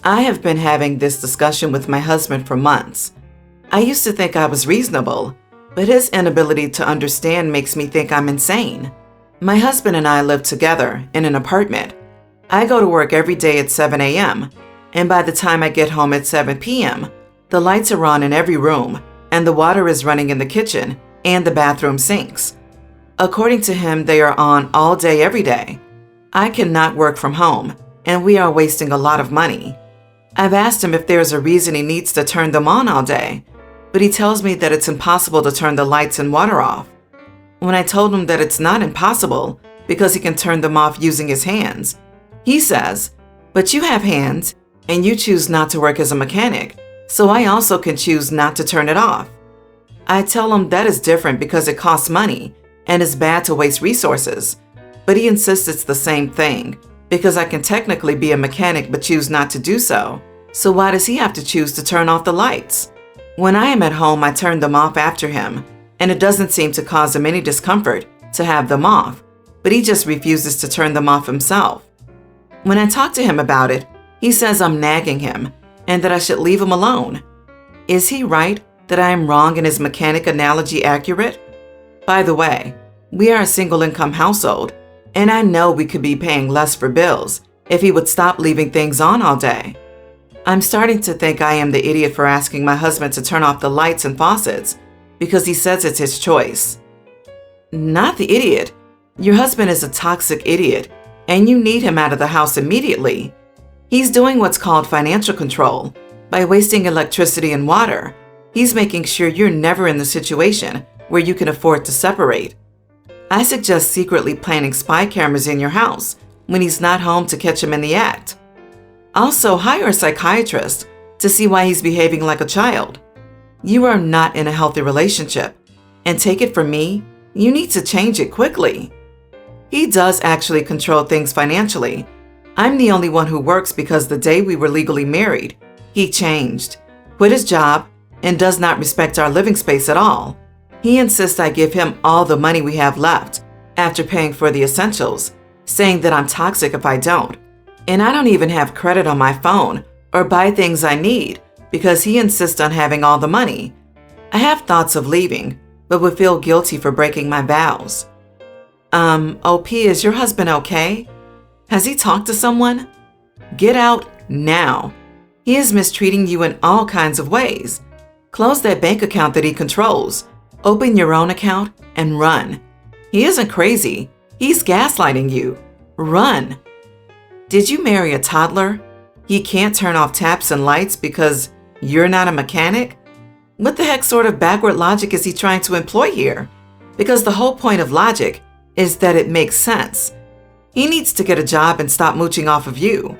I have been having this discussion with my husband for months. I used to think I was reasonable, but his inability to understand makes me think I'm insane. My husband and I live together in an apartment. I go to work every day at 7 a.m., and by the time I get home at 7 p.m., the lights are on in every room, and the water is running in the kitchen and the bathroom sinks. According to him, they are on all day, every day. I cannot work from home, and we are wasting a lot of money. I've asked him if there's a reason he needs to turn them on all day, but he tells me that it's impossible to turn the lights and water off. When I told him that it's not impossible because he can turn them off using his hands, he says, "But you have hands, and you choose not to work as a mechanic, so I also can choose not to turn it off." I tell him that is different because it costs money and is bad to waste resources, but he insists it's the same thing because I can technically be a mechanic but choose not to do so. So why does he have to choose to turn off the lights? When I am at home, I turn them off after him, and it doesn't seem to cause him any discomfort to have them off, but he just refuses to turn them off himself. When I talk to him about it, he says I'm nagging him and that I should leave him alone. Is he right that I am wrong and his mechanic analogy accurate? By the way, we are a single income household, and I know we could be paying less for bills if he would stop leaving things on all day. I'm starting to think I am the idiot for asking my husband to turn off the lights and faucets because he says it's his choice. Not the idiot. Your husband is a toxic idiot, and you need him out of the house immediately. He's doing what's called financial control. By wasting electricity and water, he's making sure you're never in the situation where you can afford to separate. I suggest secretly planting spy cameras in your house when he's not home to catch him in the act. Also, hire a psychiatrist to see why he's behaving like a child. You are not in a healthy relationship, and take it from me, you need to change it quickly. He does actually control things financially. I'm the only one who works because the day we were legally married, he changed, quit his job, and does not respect our living space at all. He insists I give him all the money we have left after paying for the essentials, saying that I'm toxic if I don't. And I don't even have credit on my phone or buy things I need because he insists on having all the money. I have thoughts of leaving, but would feel guilty for breaking my vows. OP, is your husband okay? Has he talked to someone? Get out now. He is mistreating you in all kinds of ways. Close that bank account that he controls. Open your own account and run. He isn't crazy. He's gaslighting you. Run. Did you marry a toddler? He can't turn off taps and lights because you're not a mechanic? What the heck sort of backward logic is he trying to employ here? Because the whole point of logic is that it makes sense. He needs to get a job and stop mooching off of you.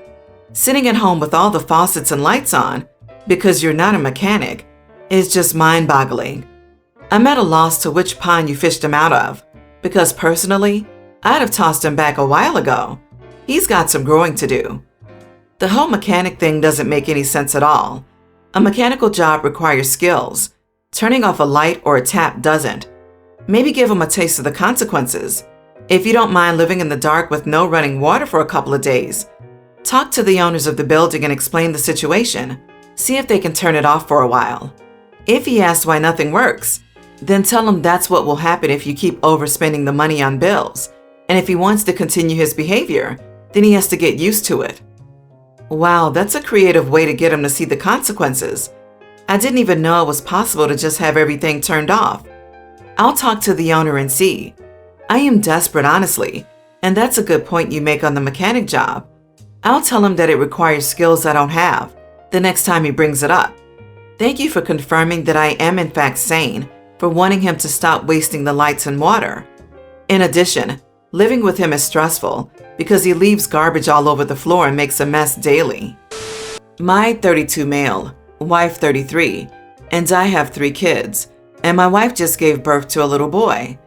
Sitting at home with all the faucets and lights on because you're not a mechanic is just mind-boggling. I'm at a loss to which pond you fished him out of, because personally, I'd have tossed him back a while ago. He's got some growing to do. The whole mechanic thing doesn't make any sense at all. A mechanical job requires skills. Turning off a light or a tap doesn't. Maybe give him a taste of the consequences. If you don't mind living in the dark with no running water for a couple of days, talk to the owners of the building and explain the situation. See if they can turn it off for a while. If he asks why nothing works, then tell him that's what will happen if you keep overspending the money on bills. And if he wants to continue his behavior, then he has to get used to it. Wow, that's a creative way to get him to see the consequences. I didn't even know it was possible to just have everything turned off. I'll talk to the owner and see. I am desperate, honestly, and that's a good point you make on the mechanic job. I'll tell him that it requires skills I don't have the next time he brings it up. Thank you for confirming that I am in fact sane for wanting him to stop wasting the lights and water. In addition, living with him is stressful because he leaves garbage all over the floor and makes a mess daily. My 32 male, wife 33, and I have 3 kids, and my wife just gave birth to a little boy.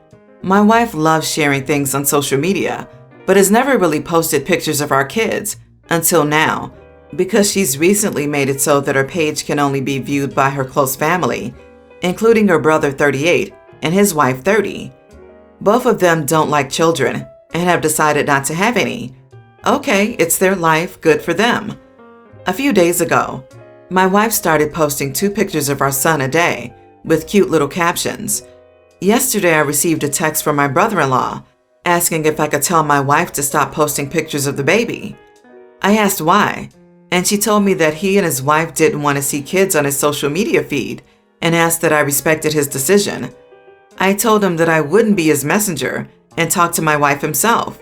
My wife loves sharing things on social media, but has never really posted pictures of our kids until now because she's recently made it so that her page can only be viewed by her close family, including her brother 38 and his wife 30. Both of them don't like children and have decided not to have any. Okay, it's their life, good for them. A few days ago, my wife started posting 2 pictures of our son a day with cute little captions. Yesterday, I received a text from my brother-in-law asking if I could tell my wife to stop posting pictures of the baby. I asked why, and she told me that he and his wife didn't want to see kids on his social media feed and asked that I respected his decision. I told him that I wouldn't be his messenger and talk to my wife himself,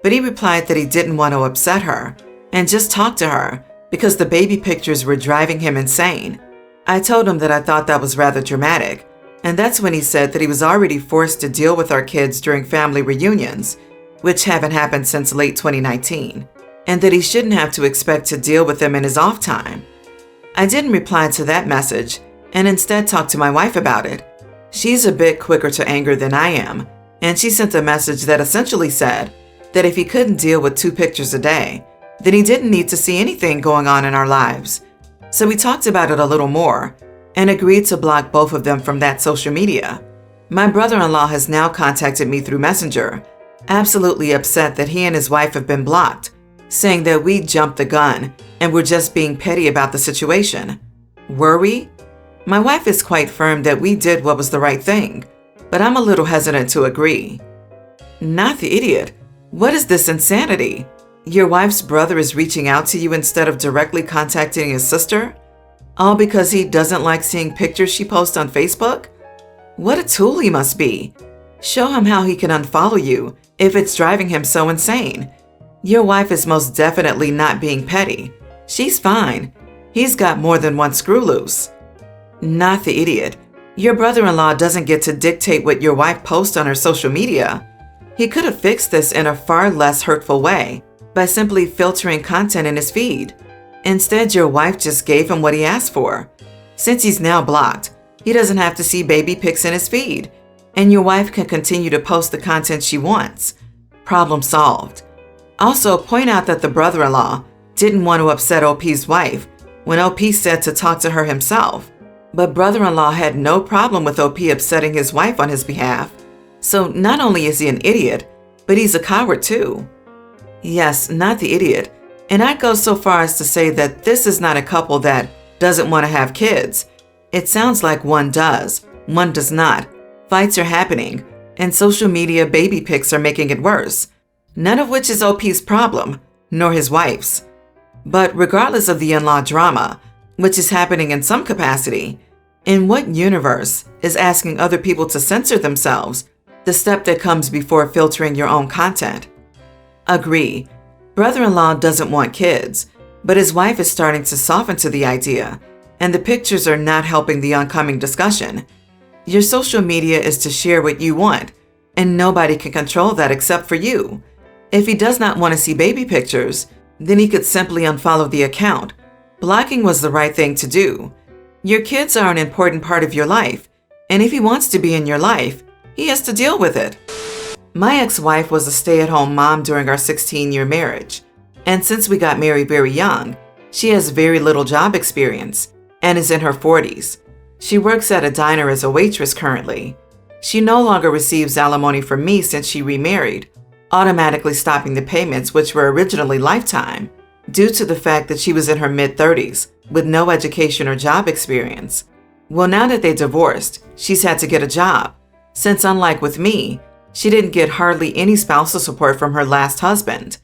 but he replied that he didn't want to upset her and just talk to her because the baby pictures were driving him insane. I told him that I thought that was rather dramatic, and that's when he said that he was already forced to deal with our kids during family reunions, which haven't happened since late 2019, and that he shouldn't have to expect to deal with them in his off time. I didn't reply to that message and instead talked to my wife about it. She's a bit quicker to anger than I am, and she sent a message that essentially said that if he couldn't deal with 2 pictures a day, then he didn't need to see anything going on in our lives. So we talked about it a little more and agreed to block both of them from that social media. My brother-in-law has now contacted me through Messenger, absolutely upset that he and his wife have been blocked, saying that we jumped the gun and were just being petty about the situation. Were we? My wife is quite firm that we did what was the right thing, but I'm a little hesitant to agree. Not the idiot. What is this insanity? Your wife's brother is reaching out to you instead of directly contacting his sister? All because he doesn't like seeing pictures she posts on Facebook? What a tool he must be. Show him how he can unfollow you if it's driving him so insane. Your wife is most definitely not being petty. She's fine. He's got more than one screw loose. Not the idiot. Your brother-in-law doesn't get to dictate what your wife posts on her social media. He could have fixed this in a far less hurtful way by simply filtering content in his feed. Instead, your wife just gave him what he asked for. Since he's now blocked, he doesn't have to see baby pics in his feed, and your wife can continue to post the content she wants. Problem solved. Also, point out that the brother-in-law didn't want to upset OP's wife when OP said to talk to her himself. But brother-in-law had no problem with OP upsetting his wife on his behalf. So not only is he an idiot, but he's a coward too. Yes, not the idiot. And I'd go so far as to say that this is not a couple that doesn't want to have kids. It sounds like one does, one does not. Fights are happening, and social media baby pics are making it worse. None of which is OP's problem, nor his wife's. But regardless of the in-law drama, which is happening in some capacity, in what universe is asking other people to censor themselves the step that comes before filtering your own content? Agree. Brother-in-law doesn't want kids, but his wife is starting to soften to the idea, and the pictures are not helping the oncoming discussion. Your social media is to share what you want, and nobody can control that except for you. If he does not want to see baby pictures, then he could simply unfollow the account. Blocking was the right thing to do. Your kids are an important part of your life, and if he wants to be in your life, he has to deal with it. My ex-wife was a stay-at-home mom during our 16-year marriage, and since we got married very young, she has very little job experience and is in her 40s. She works at a diner as a waitress currently. She no longer receives alimony from me since she remarried, automatically stopping the payments, which were originally lifetime, due to the fact that she was in her mid-30s with no education or job experience. Well, now that they divorced, she's had to get a job, since unlike with me, she didn't get hardly any spousal support from her last husband.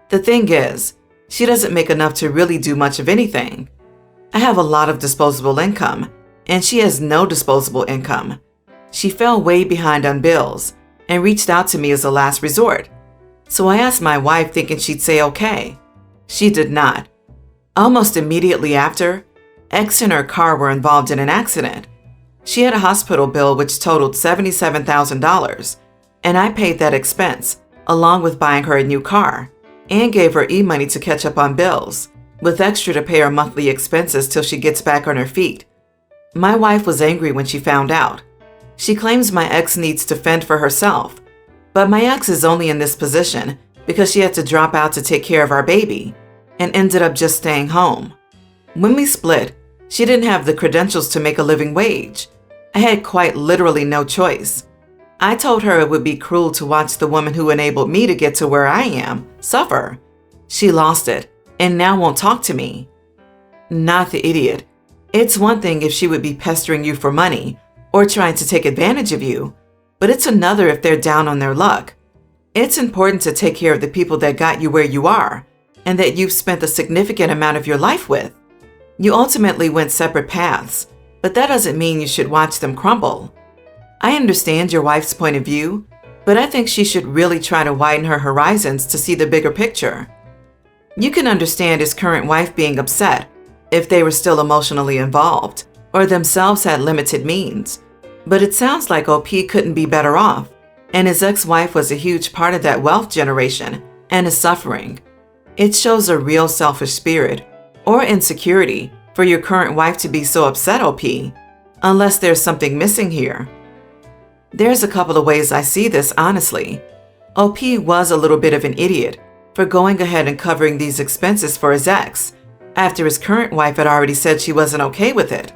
The thing is, she doesn't make enough to really do much of anything. I have a lot of disposable income, and she has no disposable income. She fell way behind on bills and reached out to me as a last resort. So I asked my wife thinking she'd say okay. She did not. Almost immediately after, X and her car were involved in an accident. She had a hospital bill which totaled $77,000, and I paid that expense, along with buying her a new car, and gave her e-money to catch up on bills, with extra to pay her monthly expenses till she gets back on her feet. My wife was angry when she found out. She claims my ex needs to fend for herself, but my ex is only in this position because she had to drop out to take care of our baby, and ended up just staying home. When we split, she didn't have the credentials to make a living wage. I had quite literally no choice. I told her it would be cruel to watch the woman who enabled me to get to where I am suffer. She lost it and now won't talk to me. not the idiot. It's one thing if she would be pestering you for money or trying to take advantage of you, but it's another if they're down on their luck. It's important to take care of the people that got you where you are and that you've spent a significant amount of your life with. You ultimately went separate paths, but that doesn't mean you should watch them crumble. I understand your wife's point of view, but I think she should really try to widen her horizons to see the bigger picture. You can understand his current wife being upset if they were still emotionally involved or themselves had limited means, but it sounds like OP couldn't be better off, and his ex-wife was a huge part of that wealth generation and his suffering. It shows a real selfish spirit or insecurity for your current wife to be so upset, OP, unless there's something missing here. There's a couple of ways I see this, honestly. OP was a little bit of an idiot for going ahead and covering these expenses for his ex after his current wife had already said she wasn't okay with it.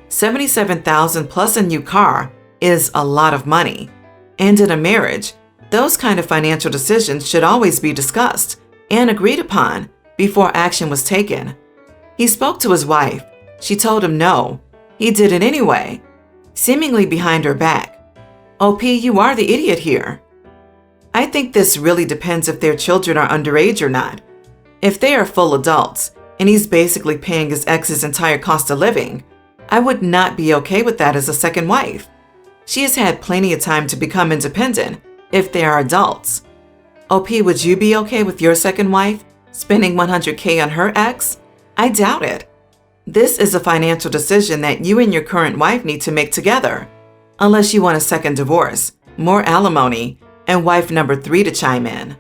$77,000 plus a new car is a lot of money. And in a marriage, those kind of financial decisions should always be discussed and agreed upon before action was taken. He spoke to his wife. She told him no. He did it anyway, seemingly behind her back. OP, you are the idiot here. I think this really depends if their children are underage or not. If they are full adults and he's basically paying his ex's entire cost of living, I would not be okay with that as a second wife. She has had plenty of time to become independent if they are adults. OP, would you be okay with your second wife spending $100K on her ex? I doubt it. This is a financial decision that you and your current wife need to make together, unless you want a second divorce, more alimony, and wife number 3 to chime in.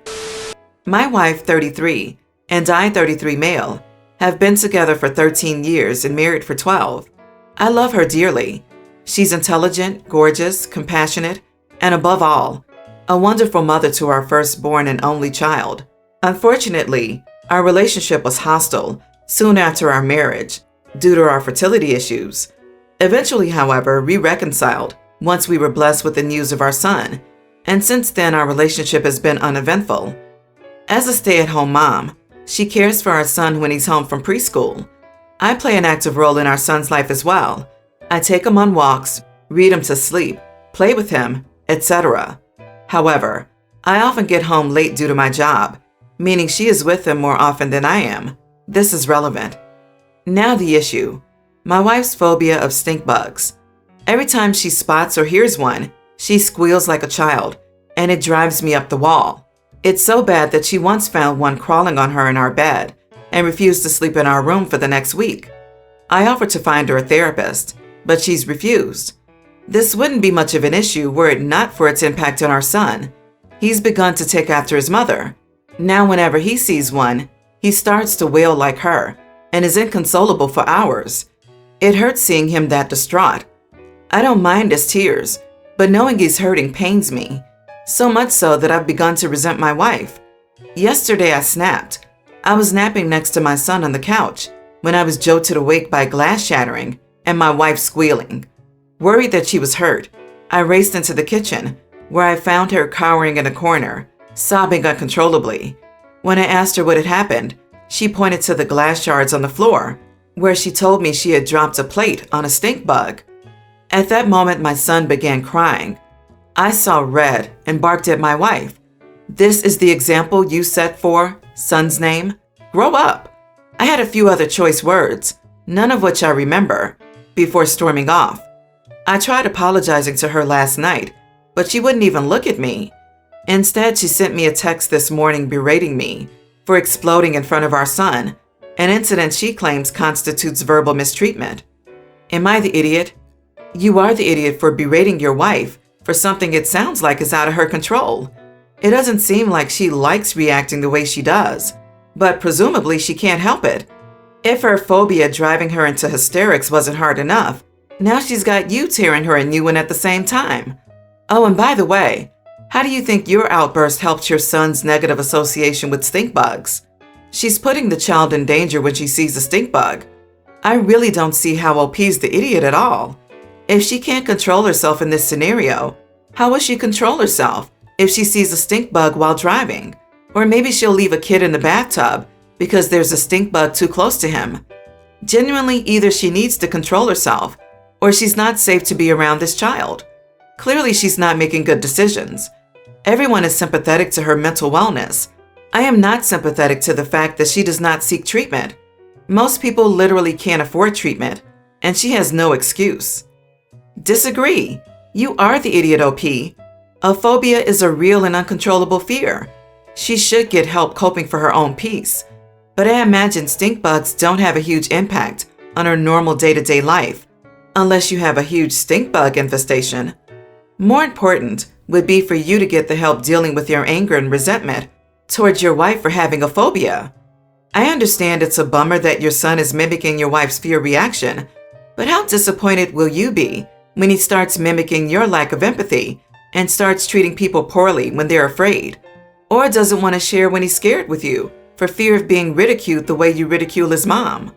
My wife, 33, and I, 33 male, have been together for 13 years and married for 12. I love her dearly. She's intelligent, gorgeous, compassionate, and above all, a wonderful mother to our firstborn and only child. Unfortunately, our relationship was hostile soon after our marriage due to our fertility issues. Eventually, however, we reconciled once we were blessed with the news of our son, and since then our relationship has been uneventful. As a stay-at-home mom, she cares for our son when he's home from preschool. I play an active role in our son's life as well. I take him on walks, read him to sleep, play with him, etc. However, I often get home late due to my job, meaning she is with him more often than I am. This is relevant. Now the issue. My wife's phobia of stink bugs. Every time she spots or hears one, she squeals like a child, and it drives me up the wall. It's so bad that she once found one crawling on her in our bed and refused to sleep in our room for the next week. I offered to find her a therapist, but she's refused. This wouldn't be much of an issue were it not for its impact on our son. He's begun to take after his mother. Now whenever he sees one, he starts to wail like her and is inconsolable for hours. It hurts seeing him that distraught. I don't mind his tears, but knowing he's hurting pains me, so much so that I've begun to resent my wife. Yesterday I snapped. I was napping next to my son on the couch when I was jolted awake by glass shattering and my wife squealing. Worried that she was hurt, I raced into the kitchen, where I found her cowering in a corner, sobbing uncontrollably. When I asked her what had happened, she pointed to the glass shards on the floor, where she told me she had dropped a plate on a stink bug. At that moment, my son began crying. I saw red and barked at my wife. This is the example you set for son's name? Grow up. I had a few other choice words, none of which I remember, before storming off. I tried apologizing to her last night, but she wouldn't even look at me. Instead, she sent me a text this morning berating me for exploding in front of our son, an incident she claims constitutes verbal mistreatment. Am I the idiot? You are the idiot for berating your wife for something it sounds like is out of her control. It doesn't seem like she likes reacting the way she does, but presumably she can't help it. If her phobia driving her into hysterics wasn't hard enough, now she's got you tearing her a new one at the same time. Oh, and by the way, how do you think your outburst helped your son's negative association with stink bugs? She's putting the child in danger when she sees a stink bug. I really don't see how OP's the idiot at all. If she can't control herself in this scenario, how will she control herself if she sees a stink bug while driving? Or maybe she'll leave a kid in the bathtub because there's a stink bug too close to him. Genuinely, either she needs to control herself or she's not safe to be around this child. Clearly, she's not making good decisions. Everyone is sympathetic to her mental wellness. I am not sympathetic to the fact that she does not seek treatment. Most people literally can't afford treatment, and she has no excuse. Disagree. You are the idiot, OP. A phobia is a real and uncontrollable fear. She should get help coping for her own peace. But I imagine stink bugs don't have a huge impact on her normal day-to-day life, unless you have a huge stink bug infestation. More important would be for you to get the help dealing with your anger and resentment towards your wife for having a phobia. I understand it's a bummer that your son is mimicking your wife's fear reaction, but how disappointed will you be when he starts mimicking your lack of empathy and starts treating people poorly when they're afraid, or doesn't want to share when he's scared with you for fear of being ridiculed the way you ridicule his mom?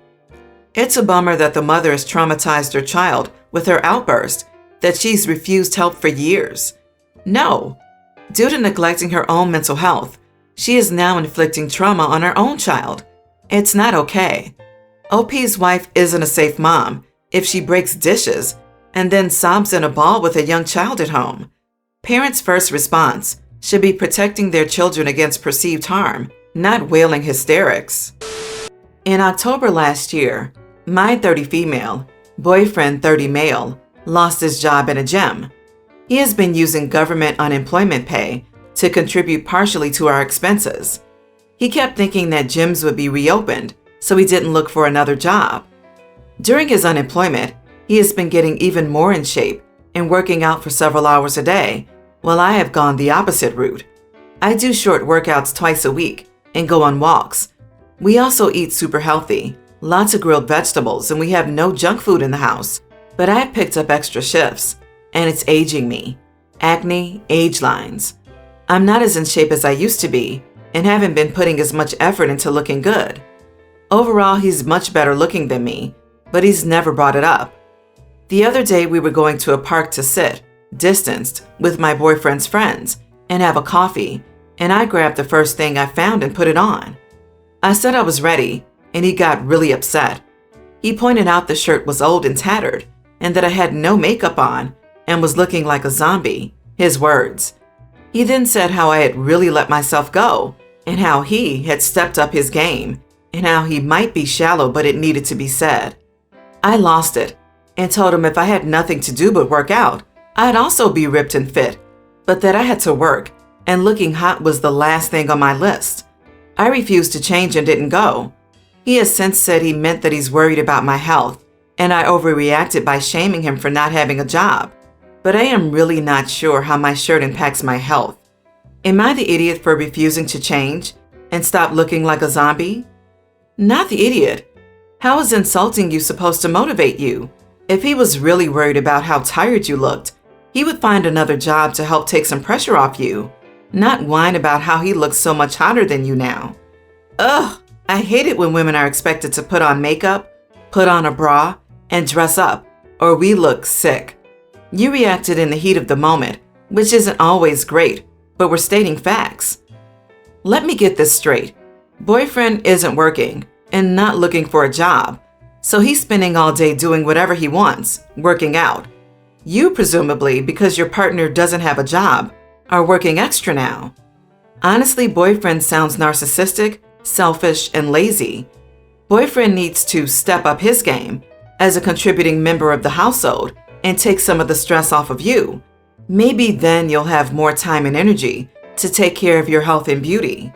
It's a bummer that the mother has traumatized her child with her outburst that she's refused help for years. No, due to neglecting her own mental health, she is now inflicting trauma on her own child. It's not okay. OP's wife isn't a safe mom if she breaks dishes and then sobs in a ball with a young child at home. Parents' first response should be protecting their children against perceived harm, not wailing hysterics. In October last year, my 30 female, boyfriend 30 male, lost his job in a gym. He has been using government unemployment pay to contribute partially to our expenses. He kept thinking that gyms would be reopened, so he didn't look for another job. During his unemployment, he has been getting even more in shape and working out for several hours a day, while I have gone the opposite route. I do short workouts twice a week and go on walks. We also eat super healthy, lots of grilled vegetables, and we have no junk food in the house. But I have picked up extra shifts, and it's aging me. Acne, age lines. I'm not as in shape as I used to be and haven't been putting as much effort into looking good. Overall, he's much better looking than me, but he's never brought it up. The other day, we were going to a park to sit, distanced, with my boyfriend's friends and have a coffee, and I grabbed the first thing I found and put it on. I said I was ready, and he got really upset. He pointed out the shirt was old and tattered, and that I had no makeup on and was looking like a zombie, his words. He then said how I had really let myself go, and how he had stepped up his game, and how he might be shallow but it needed to be said. I lost it, and told him if I had nothing to do but work out, I'd also be ripped and fit, but that I had to work, and looking hot was the last thing on my list. I refused to change and didn't go. He has since said he meant that he's worried about my health, and I overreacted by shaming him for not having a job. But I am really not sure how my shirt impacts my health. Am I the idiot for refusing to change and stop looking like a zombie? Not the idiot. How is insulting you supposed to motivate you? If he was really worried about how tired you looked, he would find another job to help take some pressure off you, not whine about how he looks so much hotter than you now. Ugh, I hate it when women are expected to put on makeup, put on a bra, and dress up, or we look sick. You reacted in the heat of the moment, which isn't always great, but we're stating facts. Let me get this straight. Boyfriend isn't working and not looking for a job, so he's spending all day doing whatever he wants, working out. You, presumably, because your partner doesn't have a job, are working extra now. Honestly, boyfriend sounds narcissistic, selfish, and lazy. Boyfriend needs to step up his game as a contributing member of the household and take some of the stress off of you. Maybe then you'll have more time and energy to take care of your health and beauty.